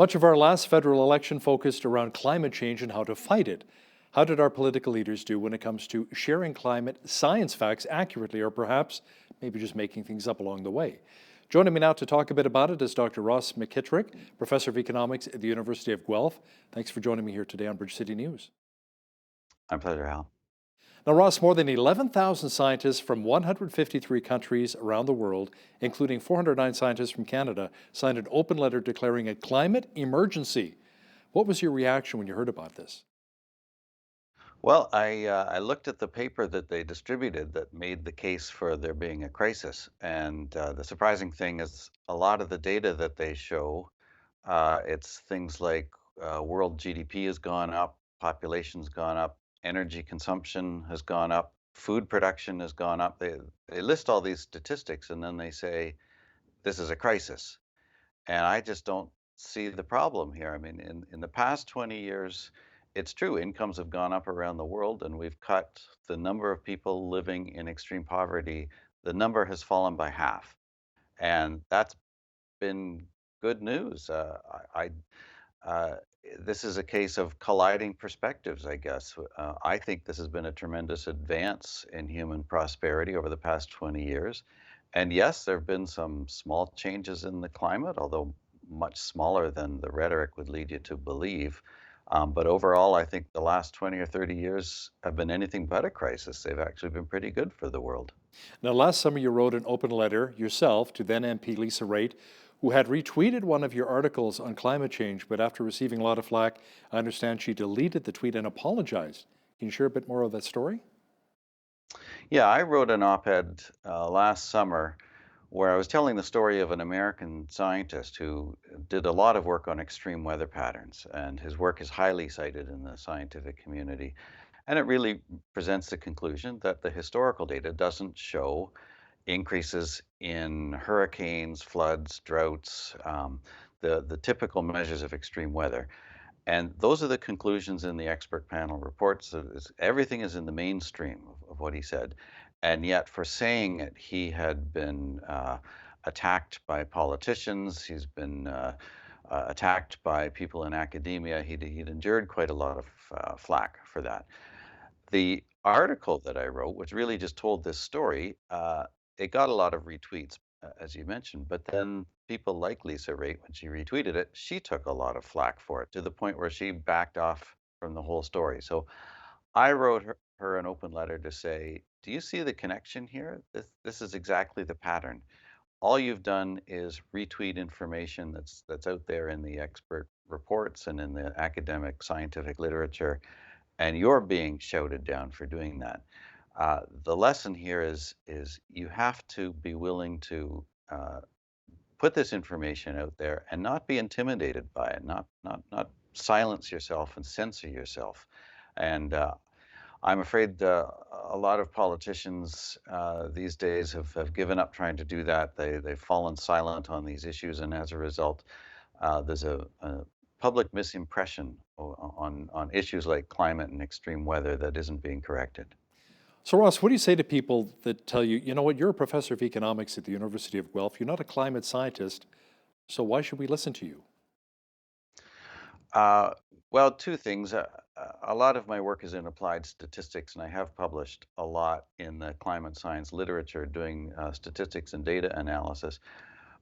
Much of our last federal election focused around climate change and how to fight it. How did our political leaders do when it comes to sharing climate science facts accurately, or perhaps maybe just making things up along the way? Joining me now to talk a bit about it is Dr. Ross McKitrick, Professor of Economics at the University of Guelph. Thanks for joining me here today on Bridge City News. My pleasure, Hal. Now, Ross, more than 11,000 scientists from 153 countries around the world, including 409 scientists from Canada, signed an open letter declaring a climate emergency. What was your reaction when you heard about this? Well, I looked at the paper that they distributed that made the case for there being a crisis, and the surprising thing is a lot of the data that they show, it's things like world GDP has gone up, population's gone up, energy consumption has gone up, food production has gone up. They list all these statistics and then they say this is a crisis, and I just don't see the problem here. I mean, in the past 20 years, it's true, incomes have gone up around the world, and we've cut the number of people living in extreme poverty. The number has fallen by half, and that's been good news. Uh, this is a case of colliding perspectives, I guess. I think this has been a tremendous advance in human prosperity over the past 20 years. And yes, there have been some small changes in the climate, although much smaller than the rhetoric would lead you to believe. But overall, I think the last 20 or 30 years have been anything but a crisis. They've actually been pretty good for the world. Now, last summer you wrote an open letter yourself to then MP Lisa Raitt, who had retweeted one of your articles on climate change, but after receiving a lot of flack, I understand she deleted the tweet and apologized. Can you share a bit more of that story? Yeah, I wrote an op-ed last summer where I was telling the story of an American scientist who did a lot of work on extreme weather patterns, and his work is highly cited in the scientific community. And it really presents the conclusion that the historical data doesn't show increases in hurricanes, floods, droughts, the typical measures of extreme weather. And those are the conclusions in the expert panel reports. So everything is in the mainstream of what he said. And yet, for saying it, he had been attacked by politicians. He's been attacked by people in academia. He'd endured quite a lot of flack for that. The article that I wrote, which really just told this story, it got a lot of retweets, as you mentioned, but then people like Lisa Raitt, when she retweeted it, she took a lot of flack for it to the point where she backed off from the whole story. So I wrote her an open letter to say, do you see the connection here? This is exactly the pattern. All you've done is retweet information that's out there in the expert reports and in the academic scientific literature, and you're being shouted down for doing that. The lesson here is you have to be willing to put this information out there and not be intimidated by it, not silence yourself and censor yourself. And I'm afraid a lot of politicians these days have given up trying to do that. They've fallen silent on these issues, and as a result, there's a public misimpression on issues like climate and extreme weather that isn't being corrected. So, Ross, what do you say to people that tell you, you know what, you're a professor of economics at the University of Guelph, you're not a climate scientist, so why should we listen to you? Uh, well, two things. A lot of my work is in applied statistics, and I have published a lot in the climate science literature doing statistics and data analysis.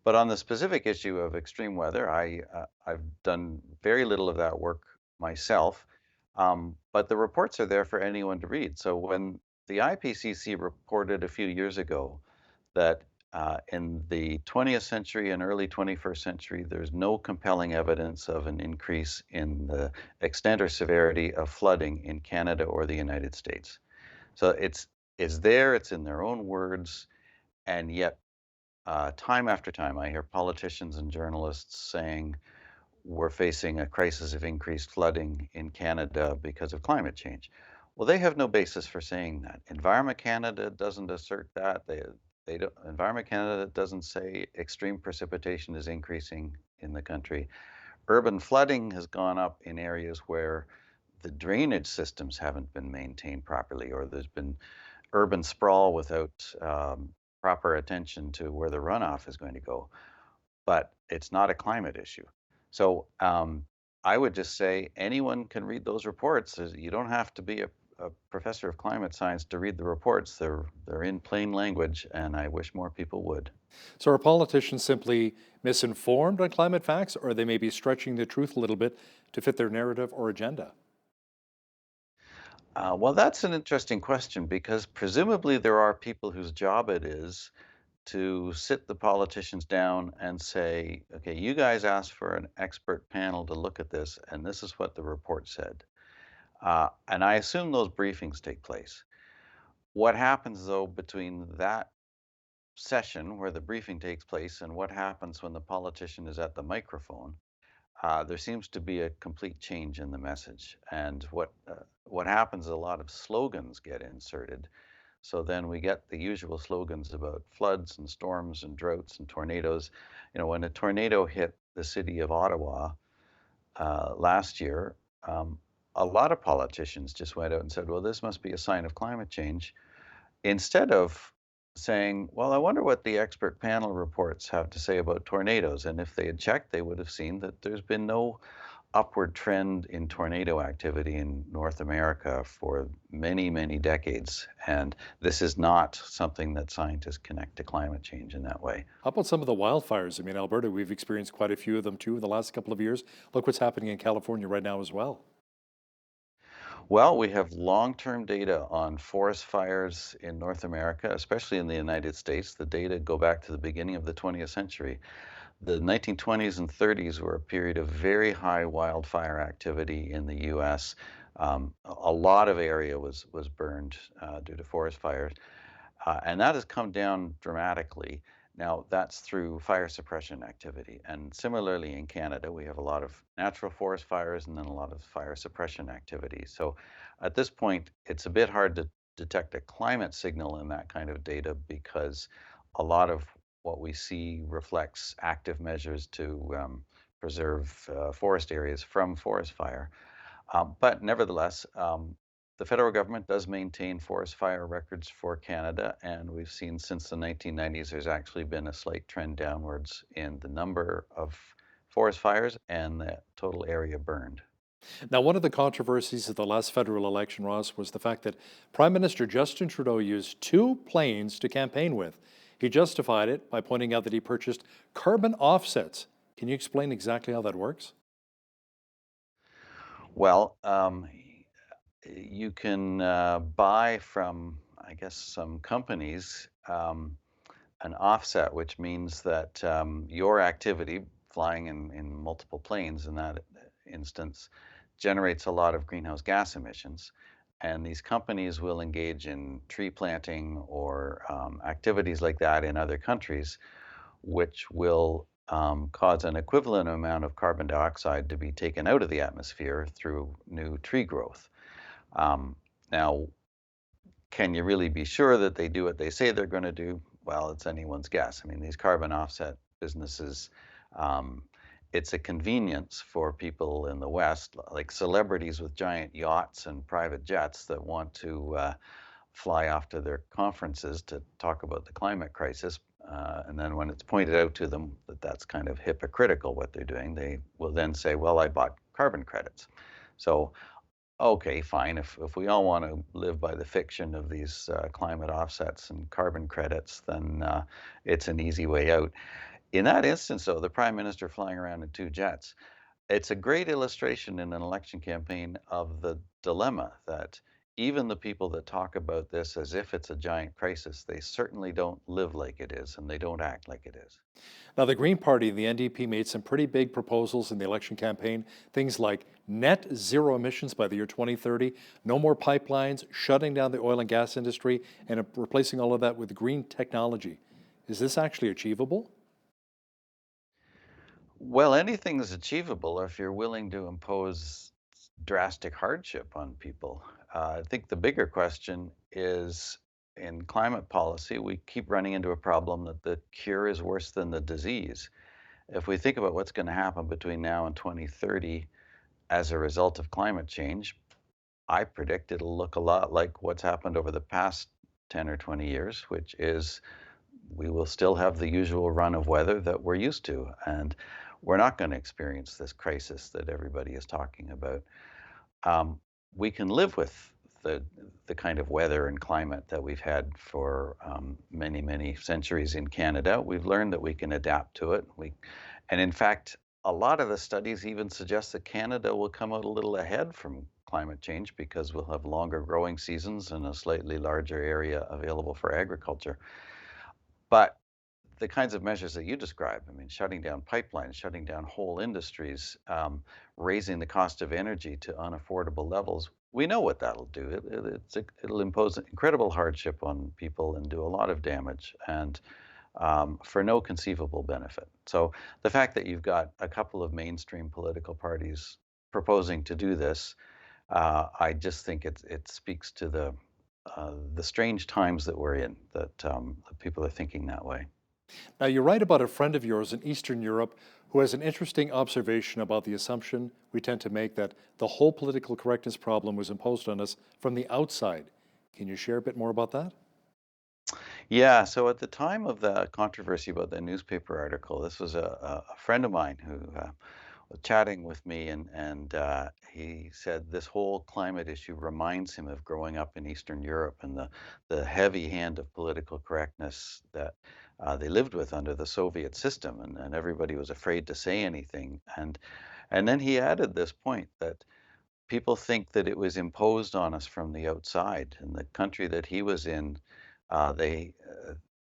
But on the specific issue of extreme weather, I've done very little of that work myself. But the reports are there for anyone to read. So when the IPCC reported a few years ago that in the 20th century and early 21st century, there's no compelling evidence of an increase in the extent or severity of flooding in Canada or the United States. So it's there, it's in their own words, and yet time after time, I hear politicians and journalists saying we're facing a crisis of increased flooding in Canada because of climate change. Well, they have no basis for saying that. Environment Canada doesn't assert that. They don't, Environment Canada doesn't say extreme precipitation is increasing in the country. Urban flooding has gone up in areas where the drainage systems haven't been maintained properly, or there's been urban sprawl without proper attention to where the runoff is going to go. But it's not a climate issue. So I would just say anyone can read those reports. You don't have to be a professor of climate science to read the reports. They're in plain language, and I wish more people would. So are politicians simply misinformed on climate facts, or they may be stretching the truth a little bit to fit their narrative or agenda? Well, that's an interesting question because presumably there are people whose job it is to sit the politicians down and say, okay, you guys asked for an expert panel to look at this, and this is what the report said. And I assume those briefings take place. What happens, though, between that session where the briefing takes place and what happens when the politician is at the microphone? There seems to be a complete change in the message. And what happens is a lot of slogans get inserted. So then we get the usual slogans about floods and storms and droughts and tornadoes. You know, when a tornado hit the city of Ottawa last year, a lot of politicians just went out and said, well, this must be a sign of climate change, instead of saying, well, I wonder what the expert panel reports have to say about tornadoes. And if they had checked, they would have seen that there's been no upward trend in tornado activity in North America for many, many decades. And this is not something that scientists connect to climate change in that way. How about some of the wildfires? I mean, Alberta, we've experienced quite a few of them too in the last couple of years. Look what's happening in California right now as well. Well, we have long-term data on forest fires in North America, especially in the United States. The data go back to the beginning of the 20th century. The 1920s and 30s were a period of very high wildfire activity in the US. A lot of area was burned due to forest fires, and that has come down dramatically. Now, that's through fire suppression activity. And similarly in Canada, we have a lot of natural forest fires and then a lot of fire suppression activity. So at this point, it's a bit hard to detect a climate signal in that kind of data because a lot of what we see reflects active measures to preserve forest areas from forest fire. But nevertheless, the federal government does maintain forest fire records for Canada, and we've seen since the 1990s there's actually been a slight trend downwards in the number of forest fires and the total area burned. Now, one of the controversies of the last federal election, Ross, was the fact that Prime Minister Justin Trudeau used two planes to campaign with. He justified it by pointing out that he purchased carbon offsets. Can you explain exactly how that works? Well, you can buy from, I guess, some companies an offset, which means that your activity, flying in multiple planes in that instance, generates a lot of greenhouse gas emissions. And these companies will engage in tree planting or activities like that in other countries, which will cause an equivalent amount of carbon dioxide to be taken out of the atmosphere through new tree growth. Now, can you really be sure that they do what they say they're going to do? Well, it's anyone's guess. I mean, these carbon offset businesses, um, it's a convenience for people in the West, like celebrities with giant yachts and private jets that want to fly off to their conferences to talk about the climate crisis. And then when it's pointed out to them that that's kind of hypocritical what they're doing, they will then say, well, I bought carbon credits. So okay, fine. If we all want to live by the fiction of these climate offsets and carbon credits, then it's an easy way out. In that instance, though, the prime minister flying around in two jets, it's a great illustration in an election campaign of the dilemma that even the people that talk about this as if it's a giant crisis, they certainly don't live like it is and they don't act like it is. Now, the Green Party and the NDP made some pretty big proposals in the election campaign. Things like net zero emissions by the year 2030, no more pipelines, shutting down the oil and gas industry, and replacing all of that with green technology. Is this actually achievable? Well, anything is achievable if you're willing to impose drastic hardship on people. I think the bigger question is in climate policy, we keep running into a problem that the cure is worse than the disease. If we think about what's going to happen between now and 2030 as a result of climate change, I predict it'll look a lot like what's happened over the past 10 or 20 years, which is we will still have the usual run of weather that we're used to. And we're not going to experience this crisis that everybody is talking about. Um, we can live with the the kind of weather and climate that we've had for many, many centuries in Canada. We've learned that we can adapt to it. And in fact, a lot of the studies even suggest that Canada will come out a little ahead from climate change because we'll have longer growing seasons and a slightly larger area available for agriculture. But the kinds of measures that you describe, I mean, shutting down pipelines, shutting down whole industries, raising the cost of energy to unaffordable levels, we know what that'll do. It'll impose incredible hardship on people and do a lot of damage, and for no conceivable benefit. So the fact that you've got a couple of mainstream political parties proposing to do this, I just think it speaks to the strange times that we're in, that people are thinking that way. Now, you write about a friend of yours in Eastern Europe who has an interesting observation about the assumption we tend to make that the whole political correctness problem was imposed on us from the outside. Can you share a bit more about that? Yeah, so at the time of the controversy about the newspaper article, this was a friend of mine who was chatting with me, and he said this whole climate issue reminds him of growing up in Eastern Europe and the heavy hand of political correctness that they lived with under the Soviet system, and everybody was afraid to say anything. And then he added this point that people think that it was imposed on us from the outside. In the country that he was in, they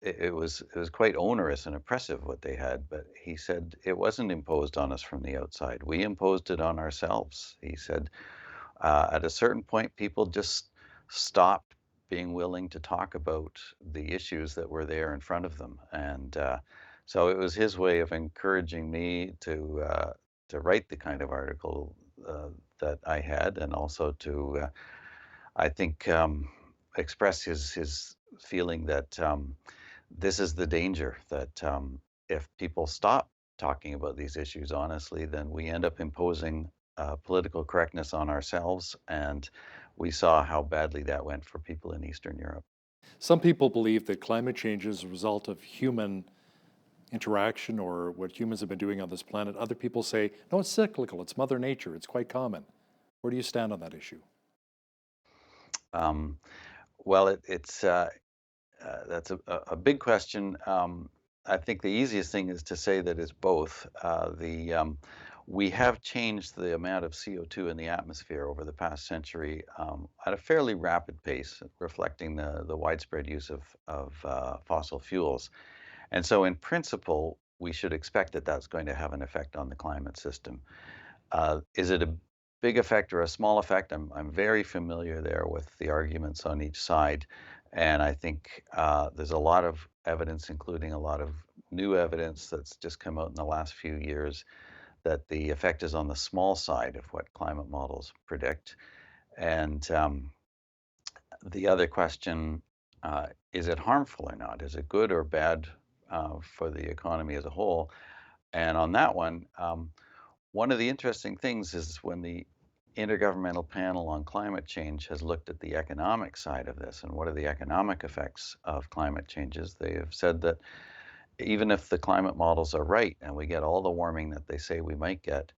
it was quite onerous and oppressive what they had, but he said it wasn't imposed on us from the outside. We imposed it on ourselves. He said at a certain point, people just stopped being willing to talk about the issues that were there in front of them, and so it was his way of encouraging me to write the kind of article that I had, and also to I think express his feeling that this is the danger that if people stop talking about these issues honestly, then we end up imposing political correctness on ourselves. And we saw how badly that went for people in Eastern Europe. Some people believe that climate change is a result of human interaction or what humans have been doing on this planet. Other people say, no, it's cyclical, it's Mother Nature, it's quite common. Where do you stand on that issue? Um, well, it's that's a big question. I think the easiest thing is to say that it's both. We have changed the amount of CO2 in the atmosphere over the past century at a fairly rapid pace, reflecting the widespread use of fossil fuels. And so, in principle, we should expect that that's going to have an effect on the climate system. Is it a big effect or a small effect? I'm very familiar there with the arguments on each side. And I think there's a lot of evidence, including a lot of new evidence that's just come out in the last few years, that the effect is on the small side of what climate models predict. And the other question, is it harmful or not? Is it good or bad for the economy as a whole? And on that one of the interesting things is when the Intergovernmental Panel on Climate Change has looked at the economic side of this and what are the economic effects of climate changes, they have said that even if the climate models are right and we get all the warming that they say we might get,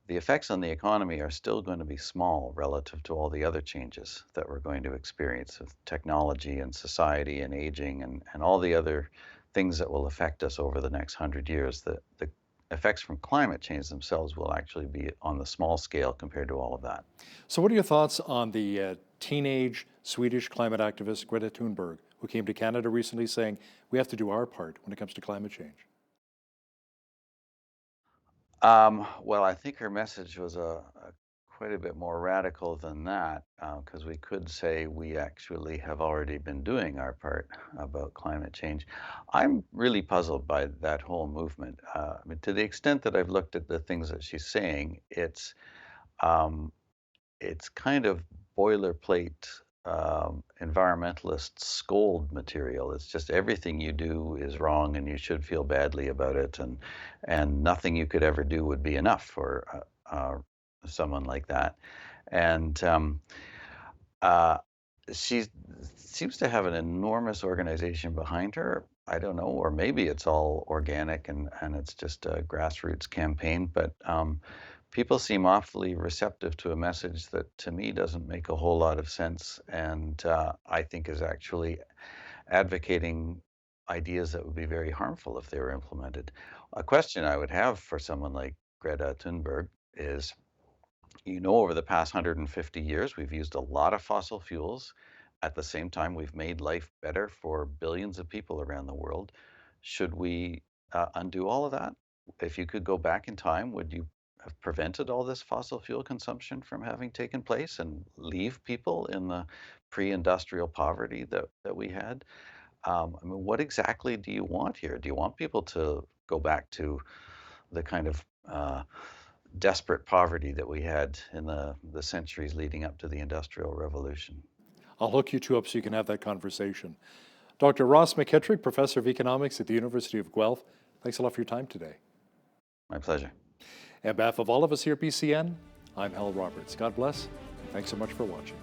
the effects on the economy are still going to be small relative to all the other changes that we're going to experience with technology and society and aging and all the other things that will affect us over the next 100 years. The effects from climate change themselves will actually be on the small scale compared to all of that. So, what are your thoughts on the teenage Swedish climate activist Greta Thunberg, who came to Canada recently saying we have to do our part when it comes to climate change? Well, I think her message was quite a bit more radical than that, because we could say we actually have already been doing our part about climate change. I'm really puzzled by that whole movement. I mean, to the extent that I've looked at the things that she's saying, um, it's kind of boilerplate environmentalist scold material. It's just everything you do is wrong and you should feel badly about it, and nothing you could ever do would be enough for someone like that. And uh, she seems to have an enormous organization behind her. I don't know, or maybe it's all organic and it's just a grassroots campaign, but people seem awfully receptive to a message that to me doesn't make a whole lot of sense and I think is actually advocating ideas that would be very harmful if they were implemented. A question I would have for someone like Greta Thunberg is, over the past 150 years, we've used a lot of fossil fuels. At the same time, we've made life better for billions of people around the world. Should we undo all of that? If you could go back in time, would you have prevented all this fossil fuel consumption from having taken place and leave people in the pre-industrial poverty that we had? I mean, what exactly do you want here? Do you want people to go back to the kind of desperate poverty that we had in the centuries leading up to the Industrial Revolution? I'll hook you two up so you can have that conversation. Dr. Ross McKitrick, Professor of Economics at the University of Guelph, thanks a lot for your time today. My pleasure. On behalf of all of us here at BCN, I'm Hal Roberts. God bless. Thanks so much for watching.